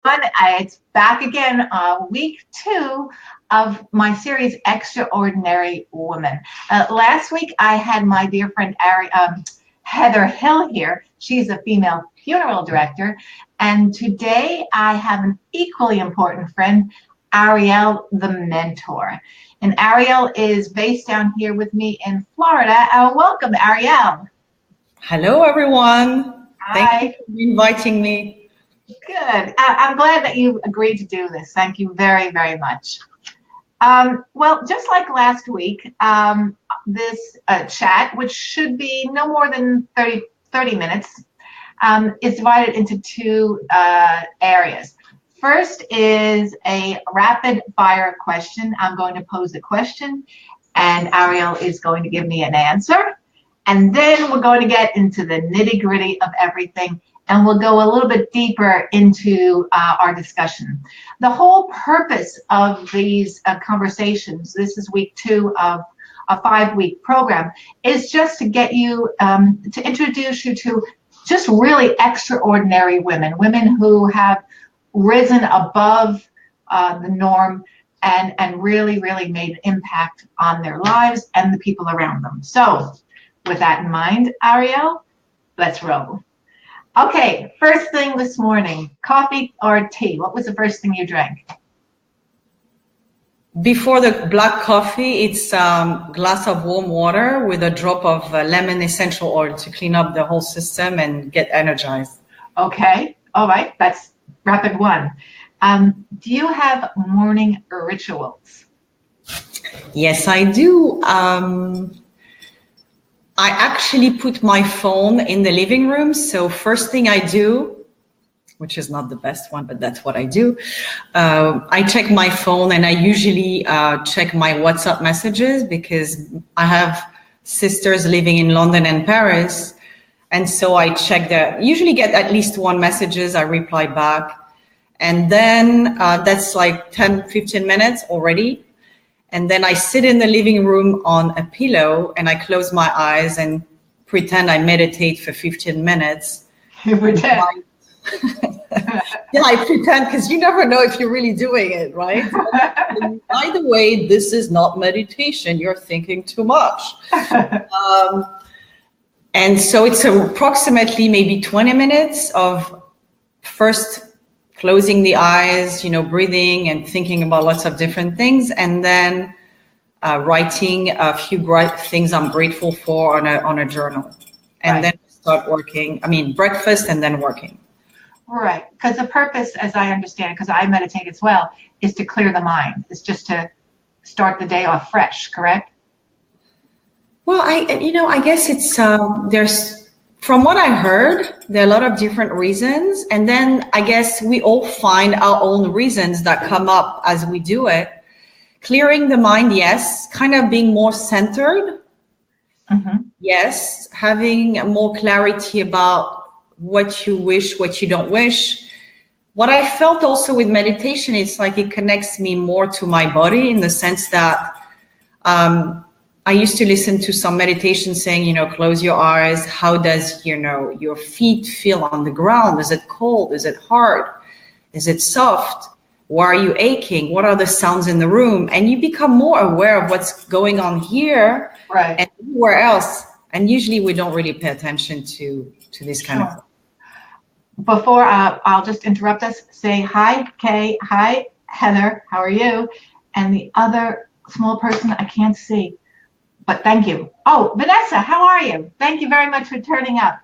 It's back again, week 2 of my series, Extraordinary Woman. Last week, I had my dear friend Heather Hill here. She's a female funeral director. And today, I have an equally important friend, Arielle The Mentor. And Arielle is based down here with me in Florida. Welcome, Arielle. Hello, everyone. Hi. Thank you for inviting me. Good. I'm glad that you agreed to do this. Thank you very, very much. Well, just like last week, this chat, which should be no more than 30 minutes, is divided into 2 areas. First is a rapid fire question. I'm going to pose a question, and Arielle is going to give me an answer. And then we're going to get into the nitty-gritty of everything, and we'll go a little bit deeper into our discussion. The whole purpose of these conversations, this is week 2 of a 5-week program, is just to get you, to introduce you to just really extraordinary women, women who have risen above the norm and really, really made an impact on their lives and the people around them. So with that in mind, Arielle, let's roll. Okay, first thing this morning, coffee or tea? What was the first thing you drank? Before the black coffee, it's a glass of warm water with a drop of lemon essential oil to clean up the whole system and get energized. Okay, all right, that's rapid 1. Do you have morning rituals? Yes, I do. I actually put my phone in the living room. So first thing I do, which is not the best one, but that's what I do. I check my phone, and I usually check my WhatsApp messages because I have sisters living in London and Paris. And so I check that, usually get at least 1 messages, I reply back. And then that's like 10, 15 minutes already. And then I sit in the living room on a pillow and I close my eyes and pretend I meditate for 15 minutes. You pretend? Yeah, I pretend, because you never know if you're really doing it, right? And by the way, this is not meditation. You're thinking too much. And so it's approximately maybe 20 minutes of first closing the eyes, breathing and thinking about lots of different things, and then writing a few things I'm grateful for on a journal, and then start working. Breakfast and then working. Right, because the purpose, as I understand, because I meditate as well, is to clear the mind. It's just to start the day off fresh, correct? Well, I guess it's there's. From what I heard, there are a lot of different reasons. And then I guess we all find our own reasons that come up as we do it. Clearing the mind, yes. Kind of being more centered. Mm-hmm. Yes. Having more clarity about what you wish, what you don't wish. What I felt also with meditation, it's like it connects me more to my body, in the sense that I used to listen to some meditation saying, close your eyes. How does, your feet feel on the ground? Is it cold? Is it hard? Is it soft? Why are you aching? What are the sounds in the room? And you become more aware of what's going on here, right, and everywhere else. And usually we don't really pay attention to this kind of. Before I'll just interrupt us, say hi, Kay. Hi, Heather. How are you? And the other small person I can't see. But thank you. Oh, Vanessa, how are you? Thank you very much for turning up.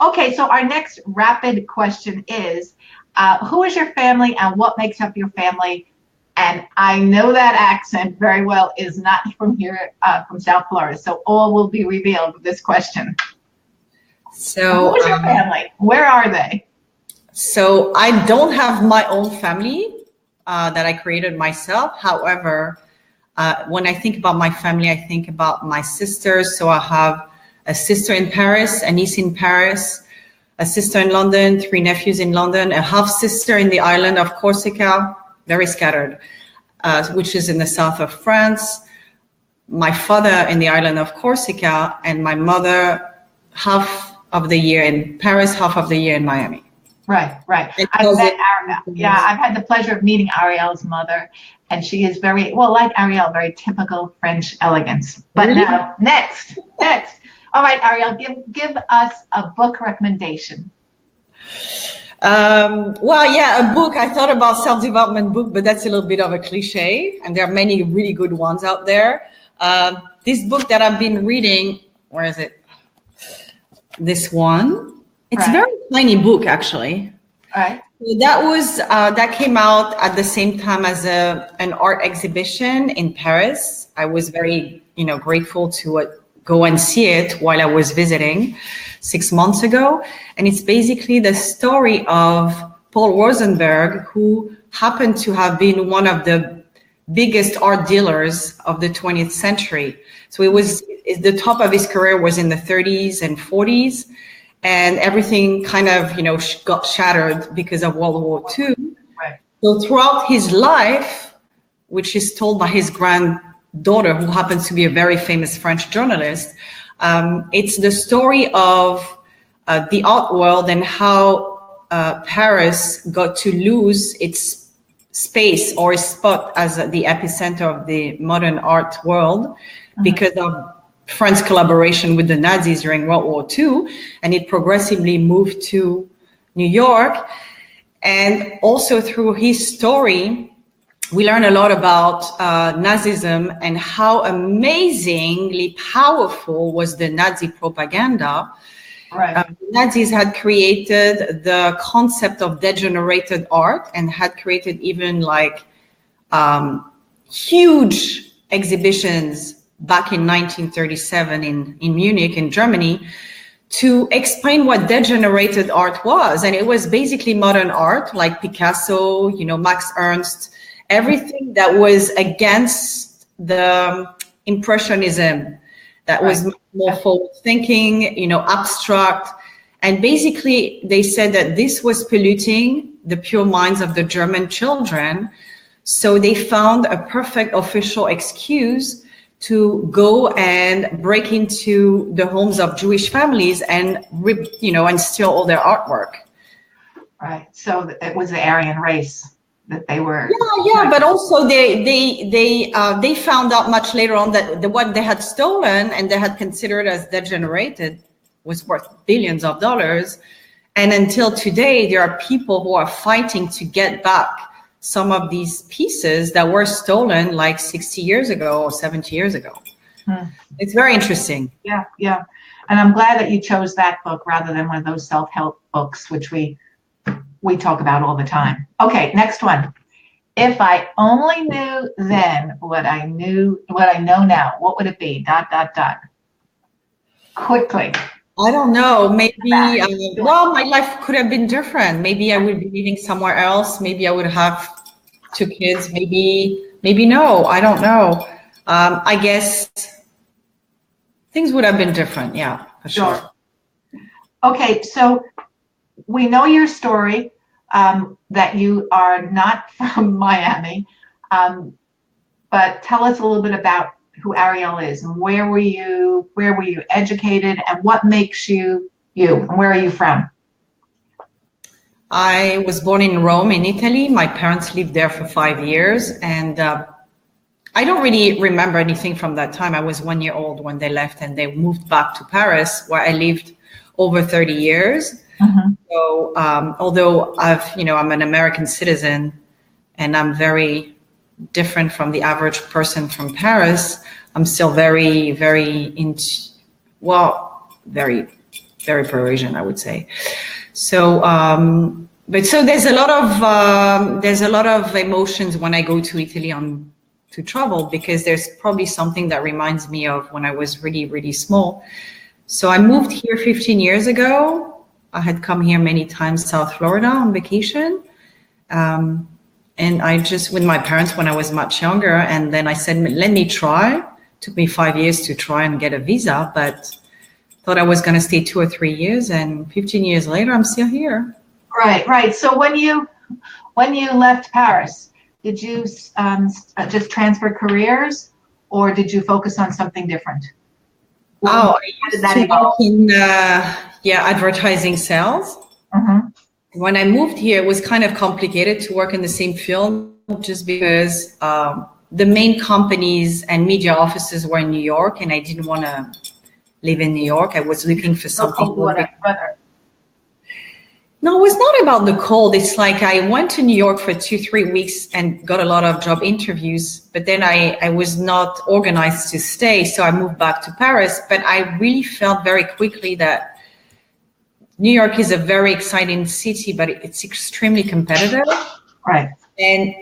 Okay, so our next rapid question is, who is your family and what makes up your family? And I know that accent very well is not from here, from South Florida. So all will be revealed with this question. So who is your family? Where are they? So I don't have my own family that I created myself. However, when I think about my family, I think about my sisters. So I have a sister in Paris, a niece in Paris, a sister in London, 3 nephews in London, a half sister in the island of Corsica, very scattered, which is in the south of France. My father in the island of Corsica, and my mother half of the year in Paris, half of the year in Miami. Right. It I've met doesn't. Arielle. Yeah, I've had the pleasure of meeting Arielle's mother, and she is very, well, like Arielle, very typical French elegance. But Really? now, next. All right, Arielle, give us a book recommendation. Well, yeah, a book. I thought about self-development book, but that's a little bit of a cliche, and there are many really good ones out there. This book that I've been reading, where is it? This one. It's a Right. very tiny book, actually. Right. That came out at the same time as an art exhibition in Paris. I was very, grateful to go and see it while I was visiting 6 months ago. And it's basically the story of Paul Rosenberg, who happened to have been one of the biggest art dealers of the 20th century. So the top of his career was in the 30s and 40s. And everything kind of, got shattered because of World War II. Right. So throughout his life, which is told by his granddaughter, who happens to be a very famous French journalist, it's the story of the art world and how Paris got to lose its space or its spot as the epicenter of the modern art world because of France's collaboration with the Nazis during World War II, and it progressively moved to New York. And also through his story, we learn a lot about Nazism and how amazingly powerful was the Nazi propaganda. Right. Nazis had created the concept of degenerated art and had created even huge exhibitions back in 1937 in Munich, in Germany, to explain what degenerated art was. And it was basically modern art, like Picasso, Max Ernst, everything that was against the Impressionism, that was more forward thinking, abstract. And basically they said that this was polluting the pure minds of the German children. So they found a perfect official excuse to go and break into the homes of Jewish families and and steal all their artwork. Right. So it was the Aryan race that they were. Yeah. But also they found out much later on that what they had stolen and they had considered as degenerated was worth billions of dollars. And until today, there are people who are fighting to get back some of these pieces that were stolen like 60 years ago or 70 years ago. It's very interesting. Yeah. And I'm glad that you chose that book rather than one of those self-help books, which we talk about all the time. Okay, next one. If I only knew then what I know now, what would it be? ... Quickly. I don't know. Maybe, my life could have been different. Maybe I would be living somewhere else. Maybe I would have 2 kids. Maybe no. I don't know. I guess things would have been different. Yeah, for sure. Okay, so we know your story, that you are not from Miami, but tell us a little bit about who Arielle is and where were you educated and what makes you and where are you from? I was born in Rome, in Italy. My parents lived there for 5 years, and I don't really remember anything from that time. I was 1 year old when they left and they moved back to Paris, where I lived over 30 years. So although I'm an American citizen and I'm very different from the average person from Paris, I'm still very, very very, very Parisian, I would say. So, so there's a lot of emotions when I go to Italy to travel, because there's probably something that reminds me of when I was really, really small. So I moved here 15 years ago. I had come here many times, South Florida, on vacation. And I just, with my parents when I was much younger, and then I said, let me try. Took me 5 years to try and get a visa, but thought I was going to stay 2 or 3 years, and 15 years later, I'm still here. Right. So when you left Paris, did you just transfer careers, or did you focus on something different? How did that evolve? In advertising sales. when I moved here, it was kind of complicated to work in the same field just because the main companies and media offices were in New York, and I didn't want to live in New York. I was looking for something a little bit. No, it was not about the cold. It's like I went to New York for 2-3 weeks and got a lot of job interviews, but then I was not organized to stay. So I moved back to Paris, but I really felt very quickly that New York is a very exciting city, but it's extremely competitive. Right. And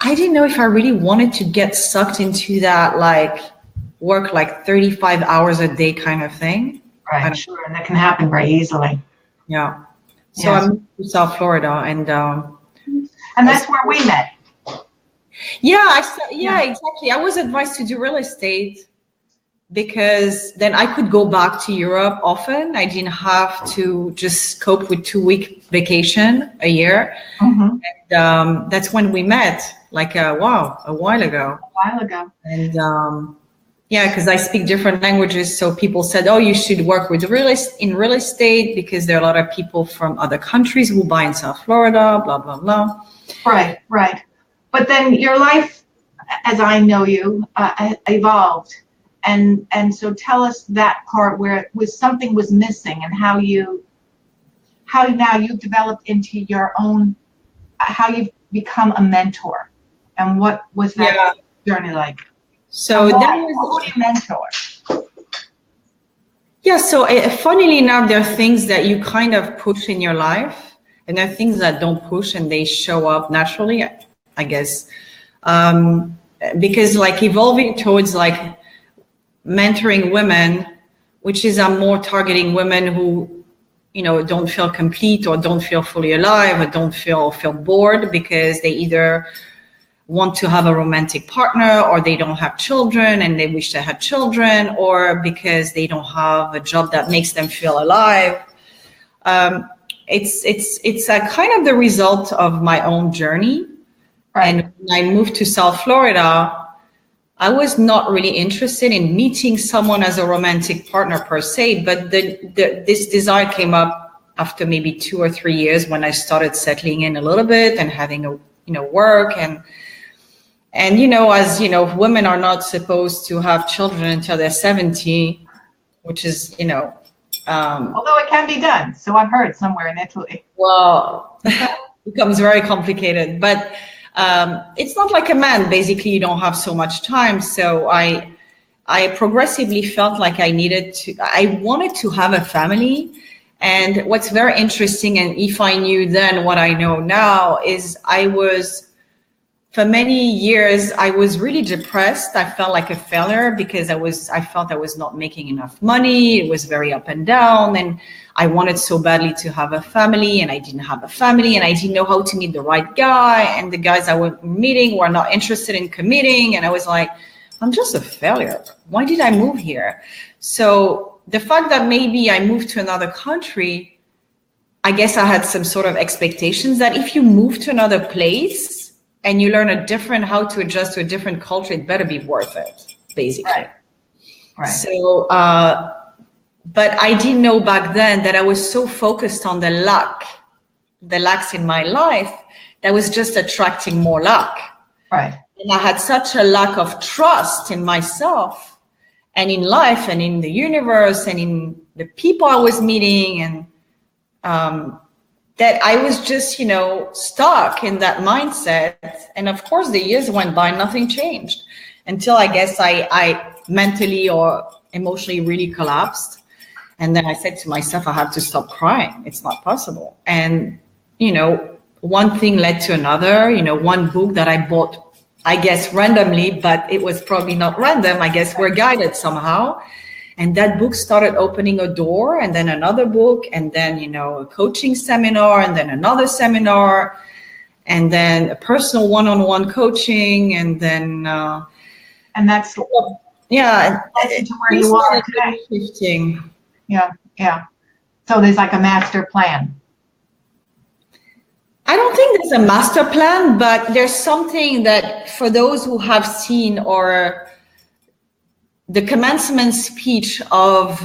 I didn't know if I really wanted to get sucked into that, like work like 35 hours a day kind of thing. Right, sure. And that can happen very easily. Yeah. So I moved to South Florida, and that's where we met. Yeah, exactly. I was advised to do real estate because then I could go back to Europe often. I didn't have to just cope with 2-week vacation a year. Mm-hmm. And that's when we met, like a while ago. And yeah, because I speak different languages. So people said, oh, you should work with in real estate because there are a lot of people from other countries who buy in South Florida, blah, blah, blah. Right, right. But then your life, as I know you, evolved. And so tell us that part where it was something was missing and how now you've developed into your own, how you've become a mentor. And what was that journey like? So who do you mentor? Yeah, so funnily enough, there are things that you kind of push in your life, and there are things that don't push and they show up naturally, I guess. Because like evolving towards like mentoring women, which is I'm more targeting women who, don't feel complete or don't feel fully alive or don't feel bored because they either want to have a romantic partner or they don't have children and they wish they had children, or because they don't have a job that makes them feel alive. It's a kind of the result of my own journey. Right. And when I moved to South Florida, I was not really interested in meeting someone as a romantic partner per se, but this desire came up after maybe 2 or 3 years when I started settling in a little bit and having work and as women are not supposed to have children until they're 70, which is although it can be done, so I've heard somewhere in Italy. Well, it becomes very complicated, but it's not like a man. Basically, you don't have so much time. So I progressively felt like I wanted to have a family. And what's very interesting, and if I knew then what I know now, is for many years, I was really depressed. I felt like a failure because I felt I was not making enough money. It was very up and down. And I wanted so badly to have a family, and I didn't have a family, and I didn't know how to meet the right guy. And the guys I was meeting were not interested in committing. And I was like, I'm just a failure. Why did I move here? So the fact that maybe I moved to another country, I guess I had some sort of expectations that if you move to another place, and you learn how to adjust to a different culture, it better be worth it, basically. Right. So, but I didn't know back then that I was so focused on the lacks in my life, that was just attracting more luck. Right. And I had such a lack of trust in myself and in life and in the universe and in the people I was meeting, and that I was just, stuck in that mindset. And of course, the years went by, nothing changed until I guess I mentally or emotionally really collapsed. And then I said to myself, I have to stop crying. It's not possible. And, one thing led to another, one book that I bought, I guess, randomly, but it was probably not random. I guess we're guided somehow. And that book started opening a door, and then another book, and then, a coaching seminar, and then another seminar, and then a personal one-on-one coaching, and then... and that's... Yeah. That's to where you are today. Shifting. Yeah. So there's like a master plan. I don't think there's a master plan, but there's something that for those who have seen or... the commencement speech of,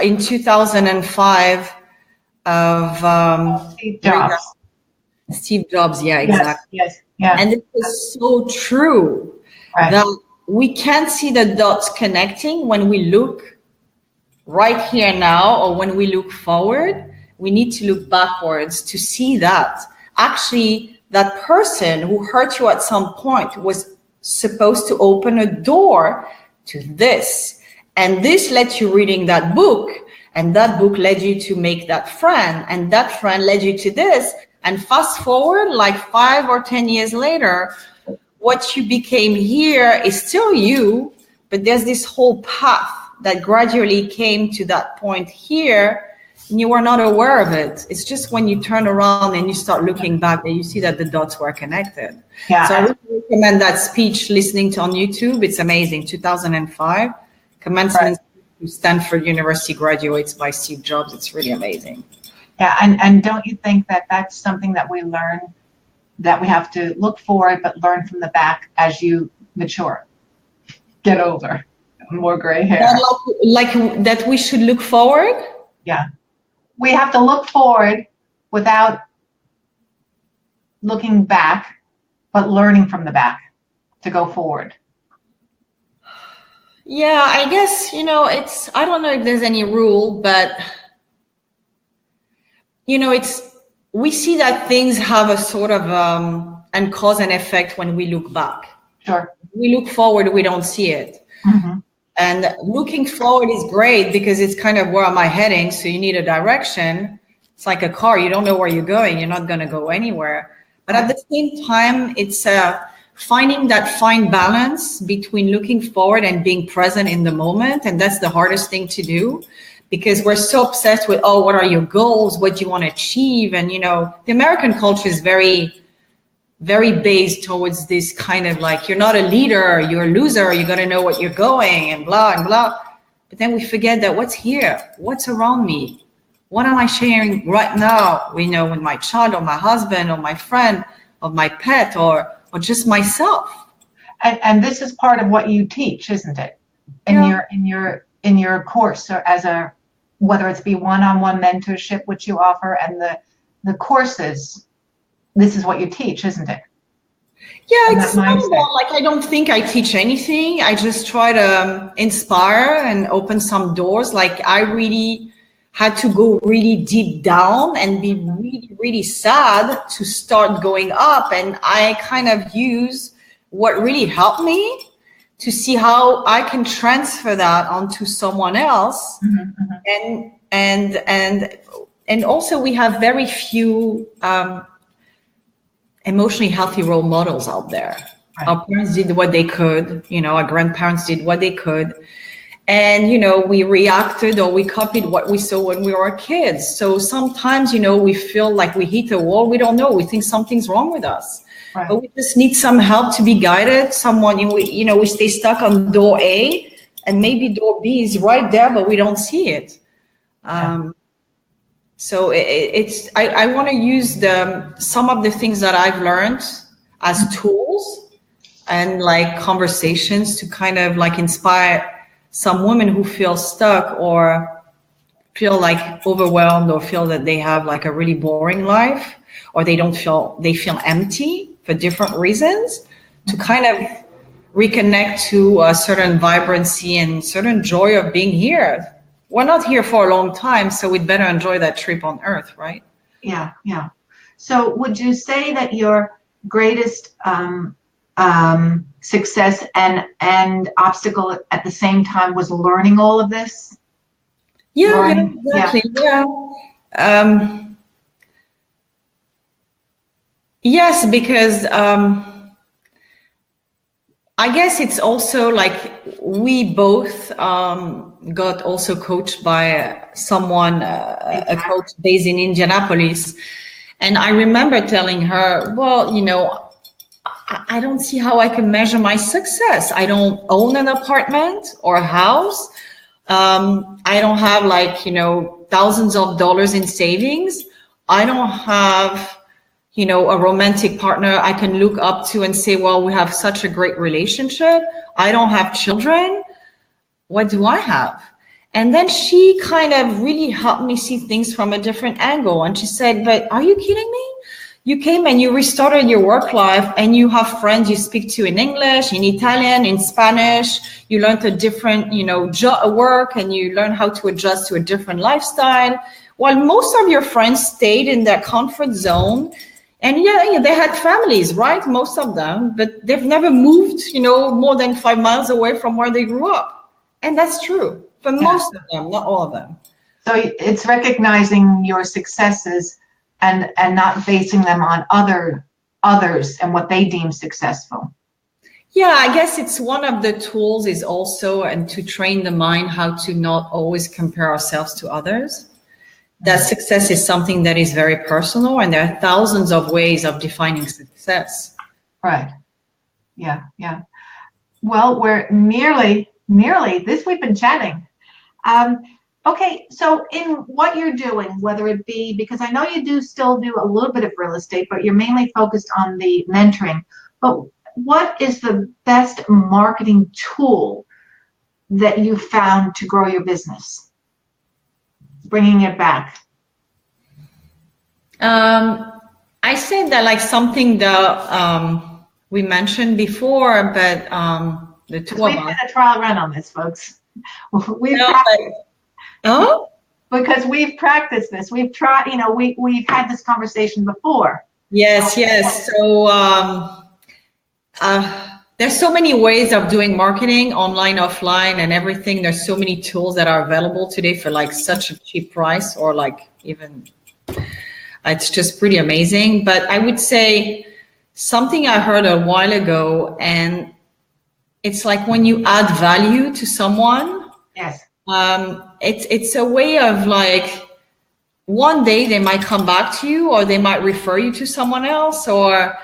in 2005 of Steve Jobs. Steve Jobs, yeah, exactly. Yes. And it is so true that we can't see the dots connecting when we look right here now or when we look forward. We need to look backwards to see that actually that person who hurt you at some point was supposed to open a door to this. And this led you reading that book. And that book led you to make that friend. And that friend led you to this. And fast forward like 5 or 10 years later, what you became here is still you, but there's this whole path that gradually came to that point here, and you were not aware of it. It's just when you turn around and you start looking back that you see that the dots were connected. Yeah. So I really recommend that speech listening to on YouTube. It's amazing. 2005, commencement to Stanford University graduates by Steve Jobs. It's really amazing. Yeah, and don't you think that that's something that we learn, that we have to look forward but learn from the back as you mature, get older, more gray hair. Like that we should look forward? Yeah. We have to look forward without looking back, but learning from the back to go forward. Yeah, I guess, it's, I don't know if there's any rule, but we see that things have a sort of and cause and effect when we look back. Sure. We look forward, we don't see it. Mm-hmm. And looking forward is great because it's kind of where am I heading? So you need a direction. It's like a car. You don't know where you're going. You're not going to go anywhere. But at the same time, it's finding that fine balance between looking forward and being present in the moment. And that's the hardest thing to do because we're so obsessed with, oh, what are your goals? What do you want to achieve? And, the American culture is very, very based towards this kind of like, you're not a leader, you're a loser, you got to know what you're going and blah, and blah. But then we forget that what's here, what's around me, what am I sharing right now, with my child or my husband or my friend or my pet or just myself. And this is part of what you teach, isn't it? In your course, or whether it's be one-on-one mentorship, which you offer, and the courses, this is what you teach, isn't it? Yeah, it's not about like I don't think I teach anything. I just try to inspire and open some doors. Like I really had to go really deep down and be really, really sad to start going up. And I kind of use what really helped me to see how I can transfer that onto someone else. Mm-hmm. And also we have very few emotionally healthy role models out there. Right. Our parents did what they could, our grandparents did what they could. And, we reacted or we copied what we saw when we were kids. So sometimes, we feel like we hit a wall. We don't know. We think something's wrong with us. Right. But we just need some help to be guided. Someone, we stay stuck on door A and maybe door B is right there, but we don't see it. So I want to use some of the things that I've learned as tools and like conversations to kind of like inspire some women who feel stuck or feel like overwhelmed or feel that they have like a really boring life or they feel empty for different reasons, to kind of reconnect to a certain vibrancy and certain joy of being here. We're not here for a long time, so we'd better enjoy that trip on Earth, right? Yeah. So would you say that your greatest success and obstacle at the same time was learning all of this? Yeah, exactly. Yeah. Yes, because I guess it's also like we both got also coached by someone, a coach based in Indianapolis. And I remember telling her, well, I don't see how I can measure my success. I don't own an apartment or a house. I don't have thousands of dollars in savings. I don't have, a romantic partner I can look up to and say, well, we have such a great relationship. I don't have children. What do I have? And then she kind of really helped me see things from a different angle. And she said, but are you kidding me? You came and you restarted your work life and you have friends you speak to in English, in Italian, in Spanish. You learned a different, work, and you learn how to adjust to a different lifestyle. While most of your friends stayed in their comfort zone. And yeah, they had families, right? Most of them, but they've never moved, more than 5 miles away from where they grew up. And that's true for most of them, not all of them. So it's recognizing your successes and not basing them on others and what they deem successful. Yeah, I guess it's one of the tools is also, and to train the mind how to not always compare ourselves to others. That success is something that is very personal, and there are thousands of ways of defining success. Right. Yeah. Well, we're nearly this. We've been chatting. Okay, so in what you're doing, whether it be, because I know you still do a little bit of real estate, but you're mainly focused on the mentoring. But what is the best marketing tool that you found to grow your business? Bringing it back. I said that like something that we mentioned before, but the two of us. We've had a trial run on this, folks. Because we've practiced this. We've tried, we've had this conversation before. Yes. So there's so many ways of doing marketing, online, offline, and everything. There's so many tools that are available today for like such a cheap price, or like even, it's just pretty amazing. But I would say something I heard a while ago, and it's like when you add value to someone. Yes. It's a way of like, one day they might come back to you, or they might refer you to someone else, or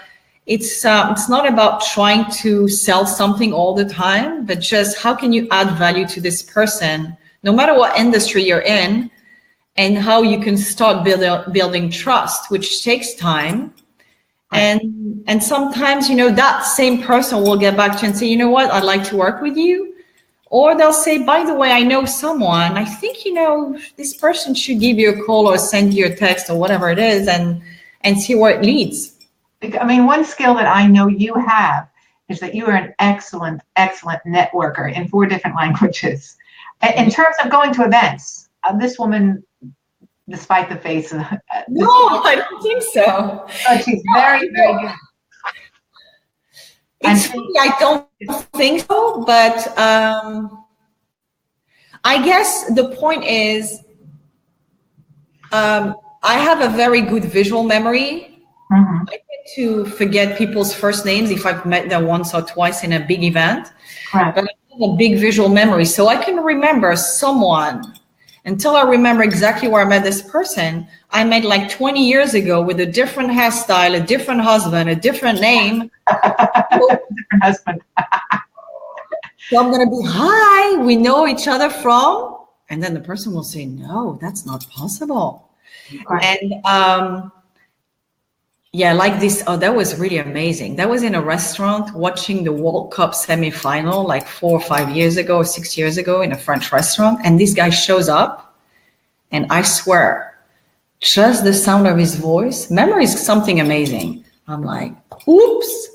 it's not about trying to sell something all the time, but just how can you add value to this person, no matter what industry you're in, and how you can start building trust, which takes time. And sometimes, that same person will get back to you and say, you know what, I'd like to work with you. Or they'll say, by the way, I know someone, I think, this person should give you a call or send you a text or whatever it is, and see where it leads. I mean, one skill that I know you have is that you are an excellent networker in 4 different languages. In terms of going to events, this woman, despite the face of... No, I don't think so. But she's very, very good. It's funny, I don't think so, but I guess the point is I have a very good visual memory. Mm-hmm. I tend to forget people's first names if I've met them once or twice in a big event. Right. But I have a big visual memory, so I can remember someone until I remember exactly where I met this person. I met like 20 years ago with a different hairstyle, a different husband, a different name. Different husband. So I'm going to be, hi, we know each other from, and then the person will say, no, that's not possible. Right. And like this, that was really amazing. That was in a restaurant watching the World Cup semifinal like 4 or 5 years ago or 6 years ago in a French restaurant. And this guy shows up, and I swear, just the sound of his voice, memory is something amazing. I'm like, oops.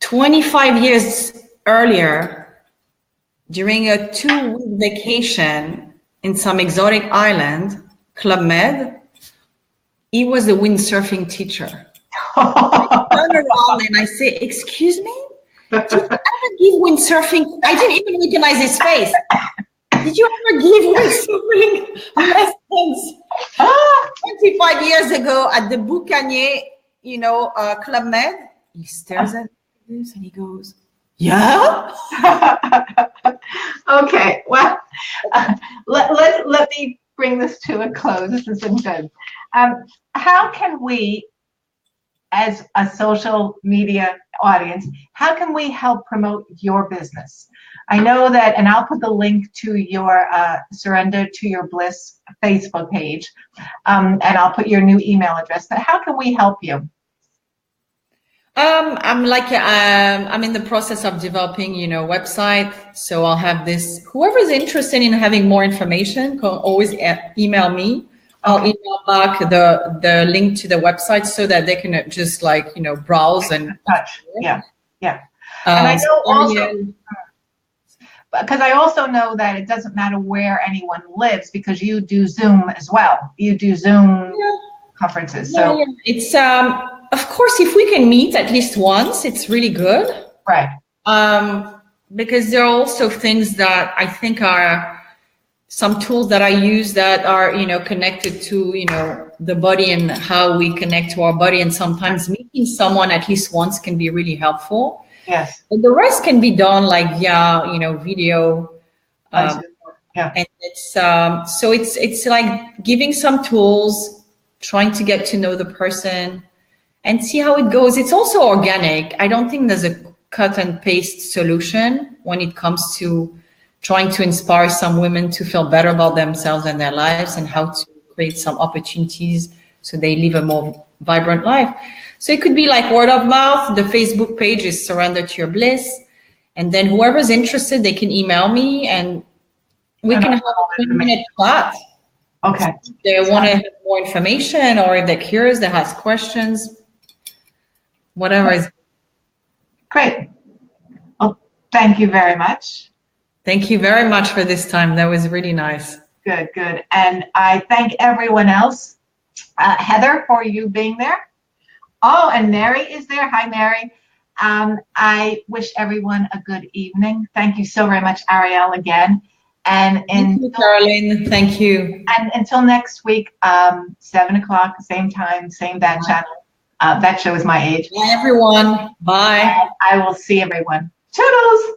25 years earlier, during a 2-week vacation in some exotic island, Club Med, he was the windsurfing teacher. I turn around and I say, excuse me? Did you ever give windsurfing? I didn't even recognize his face. Did you ever give windsurfing lessons? 25 years ago at the Boucanier, Club Med. He stares at this and he goes, yeah? Okay, well, let me bring this to a close. This has been good. How can we, as a social media audience, how can we help promote your business? I know that, and I'll put the link to your Surrender to Your Bliss Facebook page, and I'll put your new email address, but how can we help you? I'm in the process of developing, website. So I'll have this. Whoever's interested in having more information can always email me. I'll email back the link to the website so that they can just browse and touch. Yeah, yeah. And I know also, because I also know that it doesn't matter where anyone lives because you do Zoom as well. You do Zoom conferences. So it's of course, if we can meet at least once, it's really good. Right. Because there are also things that I think are some tools that I use that are, connected to, the body and how we connect to our body. And sometimes meeting someone at least once can be really helpful. Yes. But the rest can be done video. Yeah. And it's so it's like giving some tools, trying to get to know the person and see how it goes. It's also organic. I don't think there's a cut and paste solution when it comes to trying to inspire some women to feel better about themselves and their lives and how to create some opportunities so they live a more vibrant life. So it could be like word of mouth. The Facebook page is Surrender to Your Bliss. And then whoever's interested, they can email me and we can have a 20-minute chat. Okay. So if they want to have more information or if they're curious, they ask questions, whatever is. Great. Well, thank you very much. Thank you very much for this time. That was really nice. Good, good. And I thank everyone else. Heather, for you being there. Oh, and Mary is there. Hi, Mary. I wish everyone a good evening. Thank you so very much, Arielle, again. And thank you, Carolyn. Thank you. And until next week, 7 o'clock, same time, same bad channel. That shows my age. Bye, everyone. Bye. I will see everyone. Toodles.